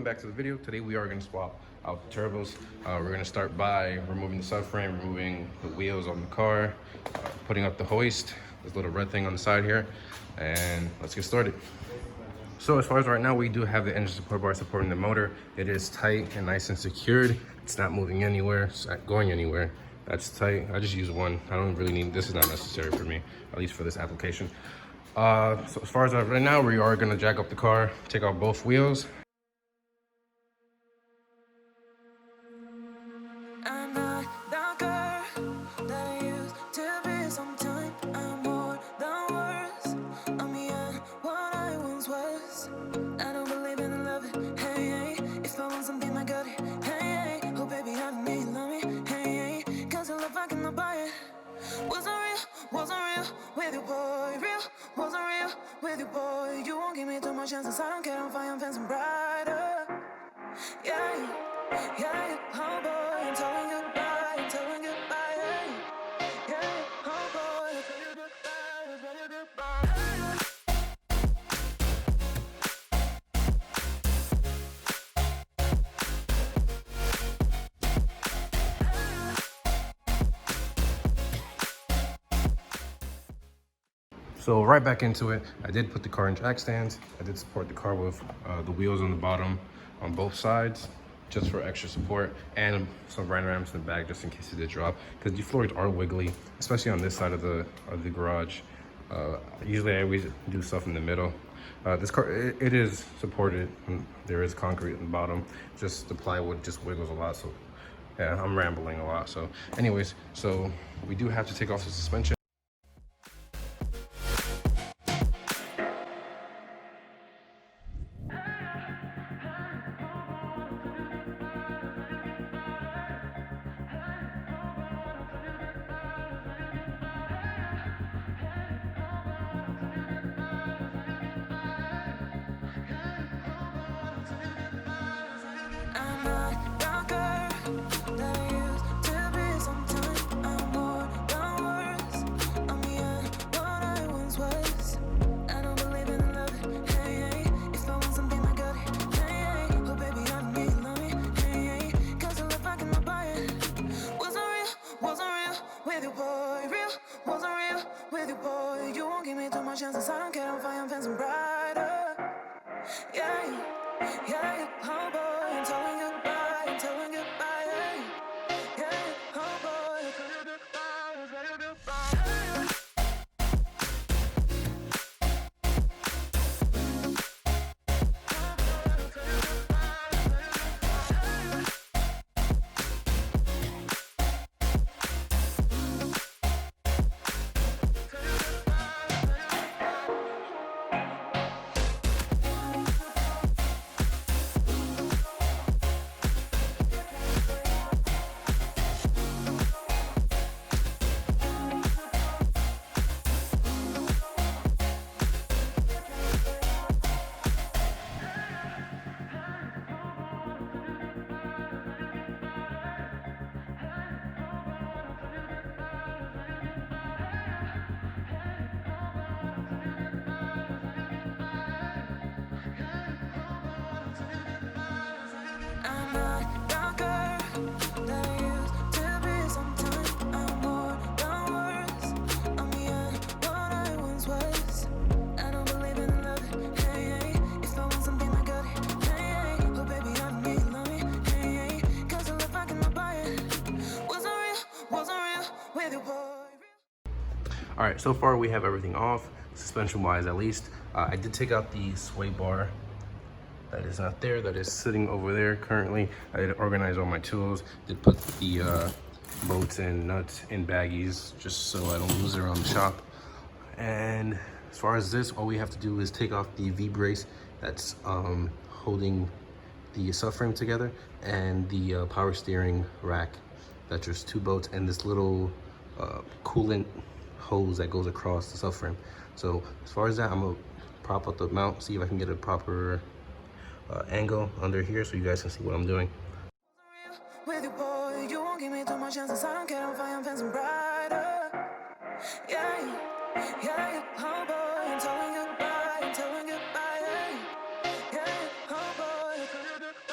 back to the video. Today we are going to swap out the turbos. We're going to start by removing the subframe, removing the wheels on the car, putting up the hoist, this little red thing on the side here, and let's get started. So as far as right now, we do have the engine support bar supporting the motor. It is tight and nice and secured. It's not moving anywhere, it's not going anywhere. That's tight. I just use one. I don't really need, this is not necessary for me, at least for this application. So as far as right now, we are going to jack up the car, take off both wheels. With you, boy, you won't give me too much chances. I don't care, I'm fine, I'm fencing brighter. Yeah, oh boy, I'm telling goodbye, I'm telling goodbye. Yeah, oh boy, I'm telling goodbye, I'm telling goodbye. So right back into it. I did put the car in jack stands. I did support the car with the wheels on the bottom on both sides, just for extra support, and some random ramps in the back just in case it did drop, because the floors are wiggly, especially on this side of the garage. Usually I always do stuff in the middle. This car, it is supported. There is concrete in the bottom. Just the plywood just wiggles a lot. So yeah, I'm rambling a lot. So anyways, so we do have to take off the suspension. Chances, I don't care, I'm fine, I'm fencing brighter. Yeah, oh boy, I'm telling goodbye, I'm telling goodbye. Yeah, oh boy, I'm telling goodbye, I'm telling goodbye. All right, so far we have everything off, suspension wise at least. I did take out the sway bar. That is not there, that is sitting over there currently. I did organize all my tools, did put the bolts and nuts in baggies just so I don't lose it around the shop. And as far as this, all we have to do is take off the V-brace that's holding the subframe together, and the power steering rack. That's just two bolts and this little coolant hose that goes across the subframe. So as far as that, I'm gonna prop up the mount, see if I can get a proper angle under here so you guys can see what I'm doing. With you, boy, you won't give me too much chances. I don't care, I'm fine, I'm fencing brighter. Yeah, oh boy, I'm telling goodbye, I'm telling goodbye. Yeah, oh boy, I'm telling goodbye.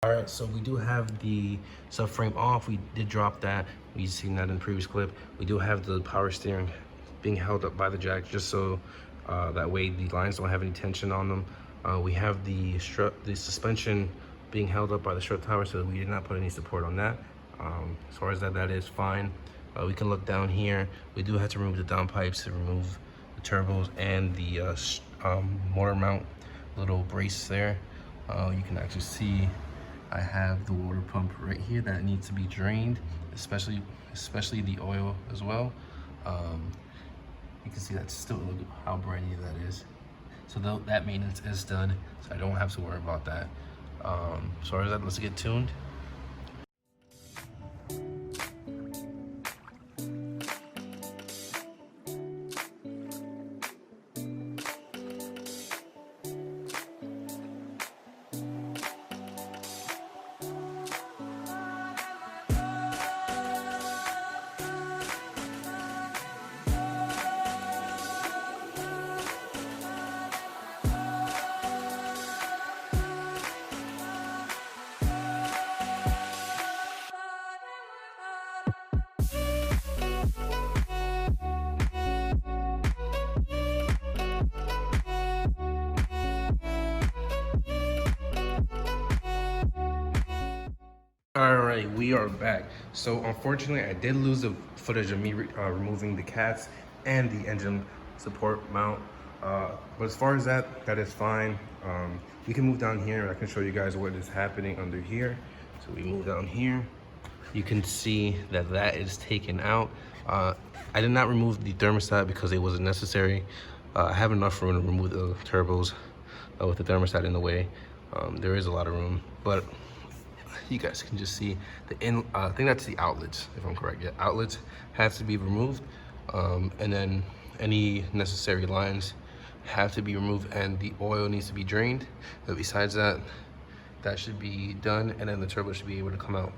All right, so we do have the subframe off. We did drop that. We've seen that in the previous clip. We do have the power steering being held up by the jack just so that way the lines don't have any tension on them. We have the suspension being held up by the strut tower, so we did not put any support on that. As far as that is fine. We can look down here. We do have to remove the down pipes to remove the turbos and the motor mount little brace there. You can actually see I have the water pump right here that needs to be drained, especially the oil as well. You can see that's still, look how brand new that is. So that maintenance is done, so I don't have to worry about that. As far as that, let's get tuned. All right, we are back. So unfortunately, I did lose the footage of me removing the cats and the engine support mount. But as far as that is fine. We can move down here. I can show you guys what is happening under here. So we move down here. You can see that is taken out. I did not remove the thermostat because it wasn't necessary. I have enough room to remove the turbos with the thermostat in the way. There is a lot of room, but you guys can just see I think that's the outlets, if I'm correct. Yeah, outlets have to be removed, and then any necessary lines have to be removed, and the oil needs to be drained. But besides that should be done, and then the turbo should be able to come out.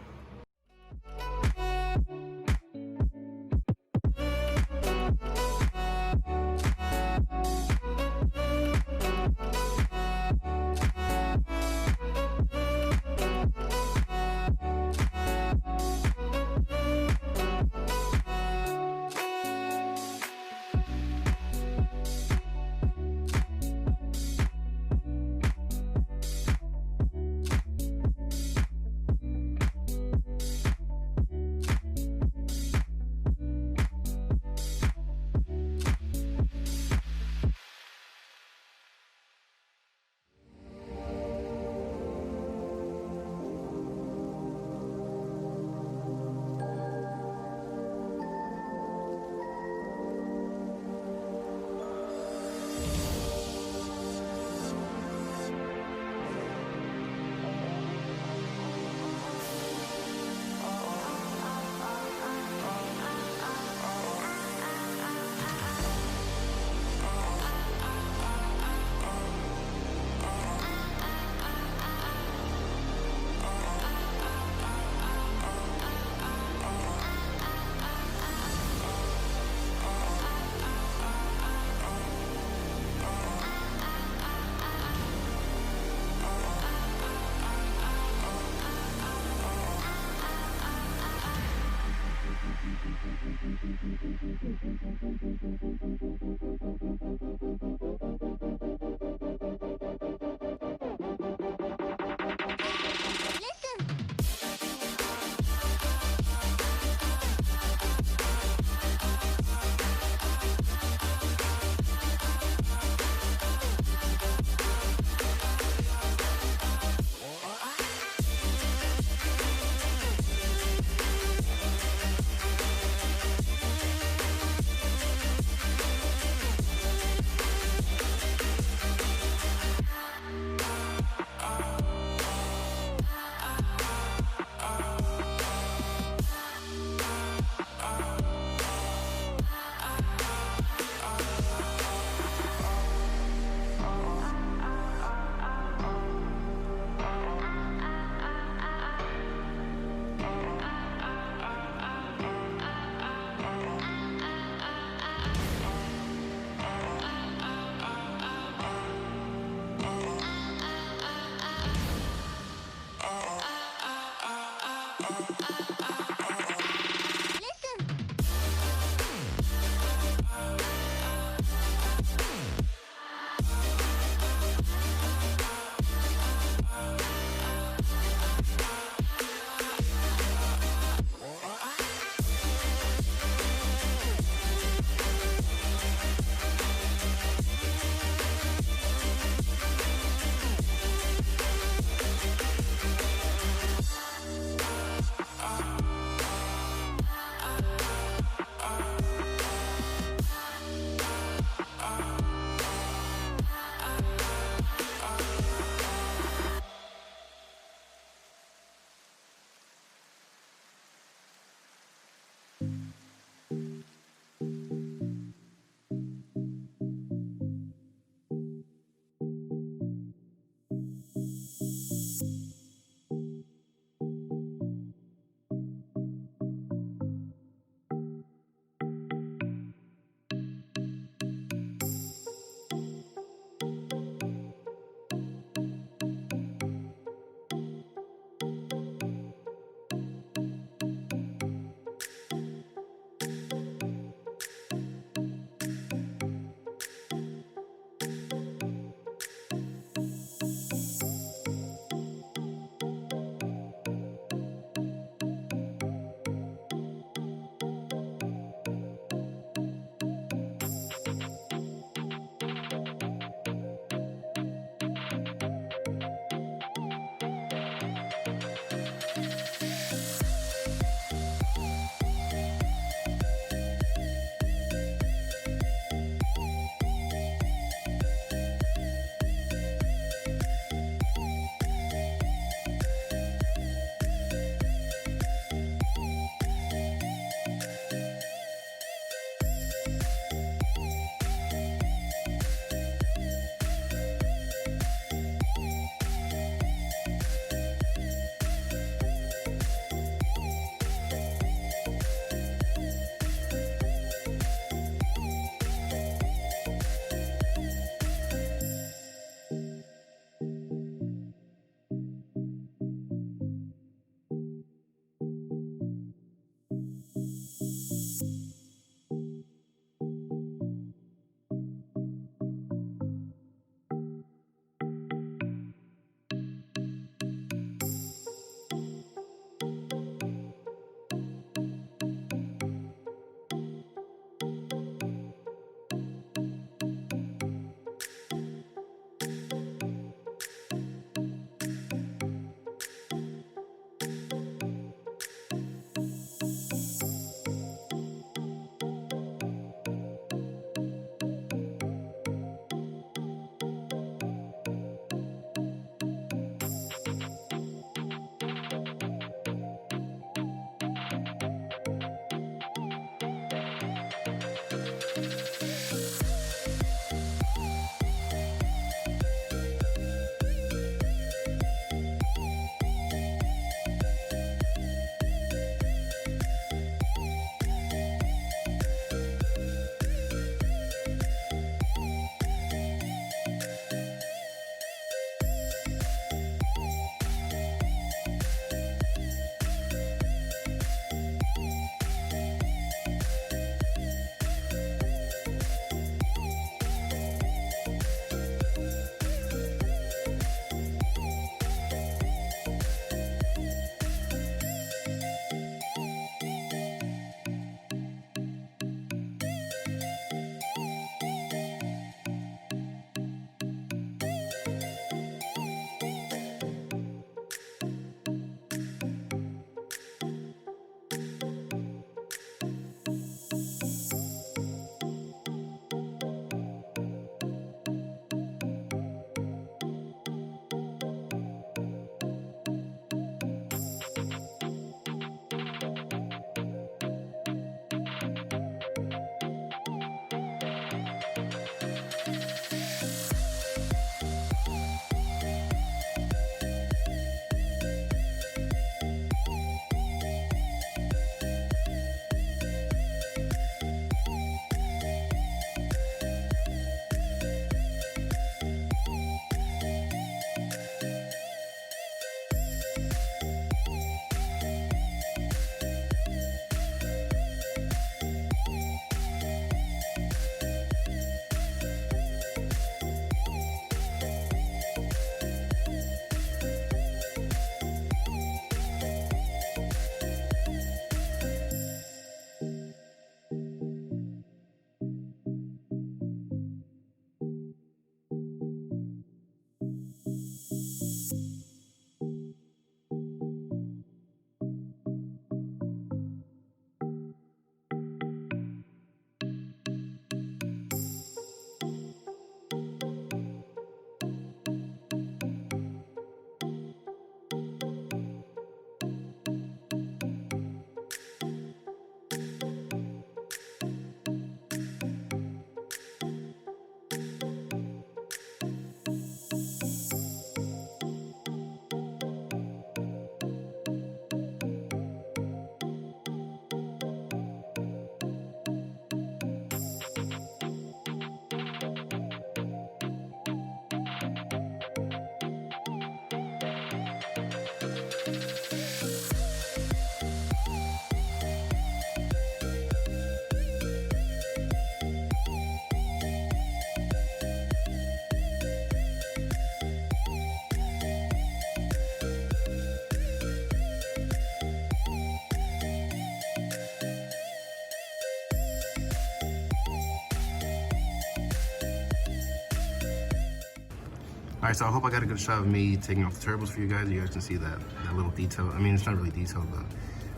All right, so I hope I got a good shot of me taking off the turbos for you guys. You guys can see that little detail. I mean, it's not really detailed, but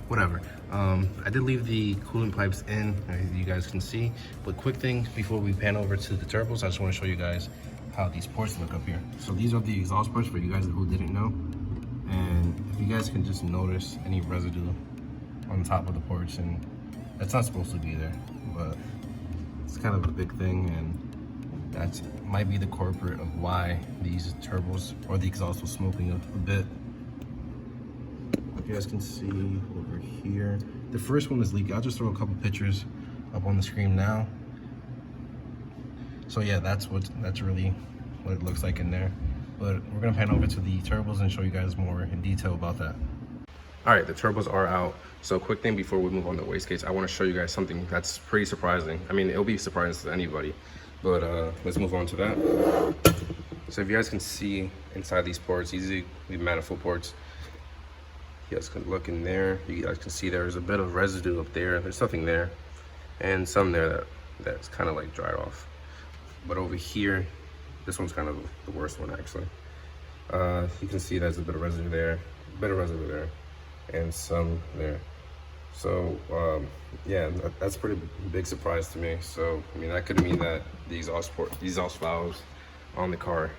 whatever. I did leave the coolant pipes in, as you guys can see. But quick thing before we pan over to the turbos, I just want to show you guys how these ports look up here. So these are the exhaust ports for you guys who didn't know. And if you guys can just notice any residue on top of the ports, and it's not supposed to be there, but it's kind of a big thing, and that might be the culprit of why these turbos or the exhaust was smoking a bit. You guys can see over here, the first one is leaking. I'll just throw a couple pictures up on the screen now. So yeah, that's really what it looks like in there. But we're gonna pan over to the turbos and show you guys more in detail about that. All right, the turbos are out. So quick thing before we move on to wastegates, I want to show you guys something that's pretty surprising. I mean, it'll be surprising to anybody, but let's move on to that. So if you guys can see inside these ports, these are the manifold ports. You guys can look in there. You guys can see there's a bit of residue up there. There's something there, and some there that's kind of like dried off. But over here, this one's kind of the worst one actually. You can see there's a bit of residue there, and some there. So yeah, that's a pretty big surprise to me. So I mean, that could mean that the exhaust valves on the car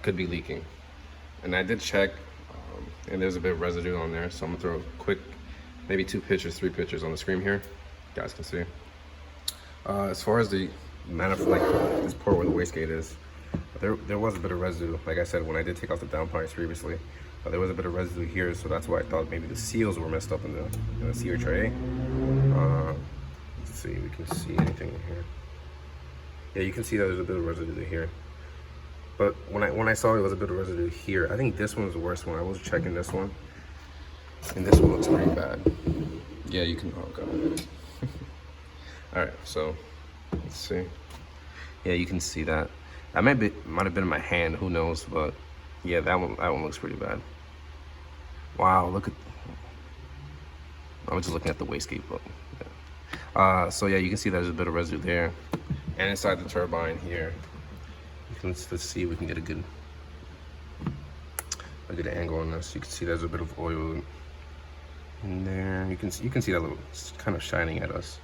could be leaking. And I did check, and there's a bit of residue on there. So I'm gonna throw a quick, maybe 3 pictures on the screen here. You guys can see. As far as the manifold, like this port where the wastegate is, there was a bit of residue. Like I said, when I did take off the downpipes previously, there was a bit of residue here, so that's why I thought maybe the seals were messed up in the sear tray. Let's see, we can see anything in here. Yeah, you can see that there's a bit of residue here. But when I saw it was a bit of residue here, I think this one was the worst one. I was checking this one, and this one looks pretty bad. Yeah, you can. Oh god. All right, so let's see. Yeah, you can see that. That might have been in my hand. Who knows? But yeah, that one looks pretty bad. Wow, look at. I was just looking at the wastegate, but yeah. So yeah, you can see there's a bit of residue there, and inside the turbine here. Let's see if we can get a good angle on this. You can see there's a bit of oil in there. You can see that little, it's kind of shining at us.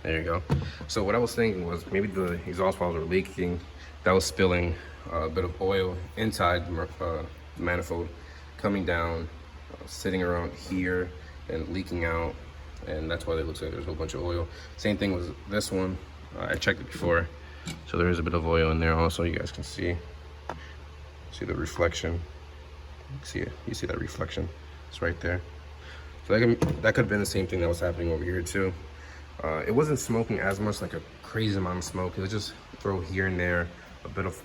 There you go. So what I was thinking was maybe the exhaust valves were leaking. That was spilling a bit of oil inside the manifold, coming down, sitting around here and leaking out, and that's why it looks like there's a whole bunch of oil. Same thing with this one. I checked it before. So there is a bit of oil in there also. You guys can see the reflection. You see that reflection? It's right there. So that could have been the same thing that was happening over here too. It wasn't smoking as much, like a crazy amount of smoke. It was just throw here and there a bit of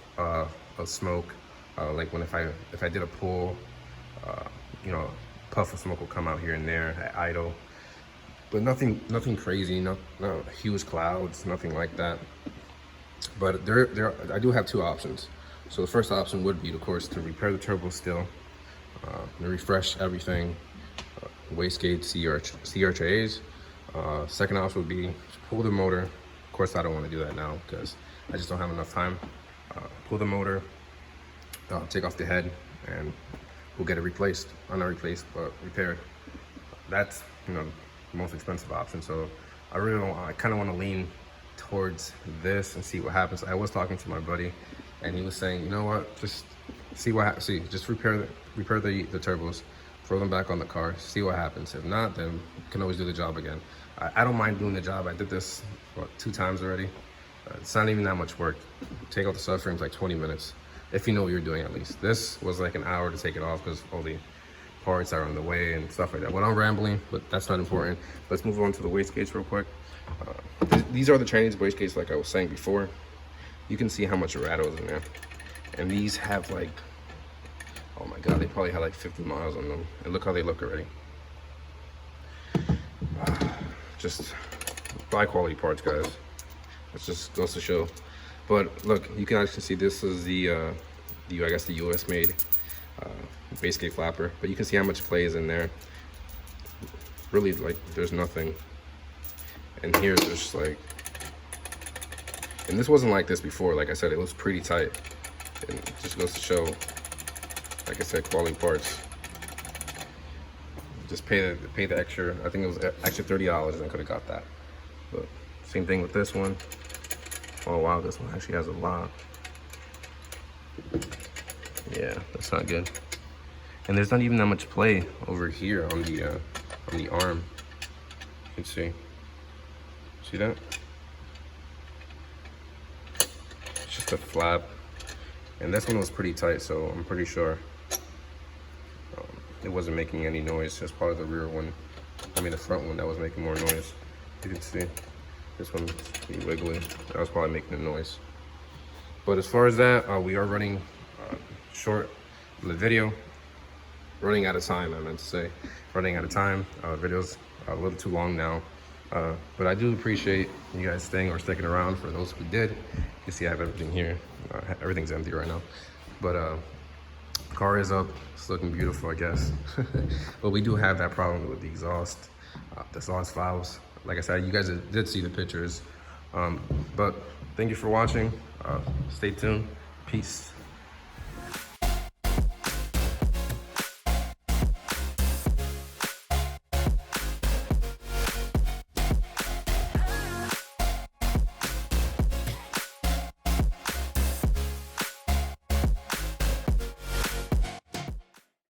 smoke. Like when if I did a pull, you know, a puff of smoke will come out here and there at idle. But nothing crazy. No huge clouds. Nothing like that. But I do have 2 options. So the first option would be, of course, to repair the turbo still, to refresh everything, wastegate, CRHAs. Second option would be to pull the motor. Of course, I don't want to do that now because I just don't have enough time. Pull the motor, take off the head, and we'll get it replaced. Not replaced, but repaired. That's, you know, the most expensive option. So I kind of want to lean towards this and see what happens. I was talking to my buddy, and he was saying, you know what, just see what happens. Just repair the turbos, throw them back on the car, see what happens. If not, then you can always do the job again. I don't mind doing the job. I did this 2 times already. It's not even that much work. Take out the subframes like 20 minutes, if you know what you're doing at least. This was like an hour to take it off because all the parts are on the way and stuff like that. Well, I'm rambling, but that's not important. Let's move on to the wastegates real quick. These are the Chinese wastegates, like I was saying before. You can see how much rattle is in there, and these have like, oh my god, they probably have like 50 miles on them. And look how they look already. Just high quality parts, guys. It just goes to show. But look, you can actually see this is the I guess the US made wastegate flapper, but you can see how much play is in there. Really, like, there's nothing. And here's just like, and this wasn't like this before. Like I said, it was pretty tight. And it just goes to show, like I said, quality parts. Just pay the extra. I think it was extra $30 and I could have got that. But same thing with this one. Oh wow, this one actually has a lot. Yeah, that's not good. And there's not even that much play over here on the arm. You can see that? It's just a flap. And this one was pretty tight, so I'm pretty sure it wasn't making any noise. It's probably the rear one, the front one that was making more noise. You can see this one's pretty wiggly. That was probably making a noise. But as far as that, we are running short on the video. Running out of time, I meant to say. Running out of time. Video's a little too long now. But I do appreciate you guys sticking around. For those who did, you can see I have everything here. Everything's empty right now. But car is up. It's looking beautiful, I guess. But we do have that problem with the exhaust valves. Like I said, you guys did see the pictures. But thank you for watching. Stay tuned. Peace.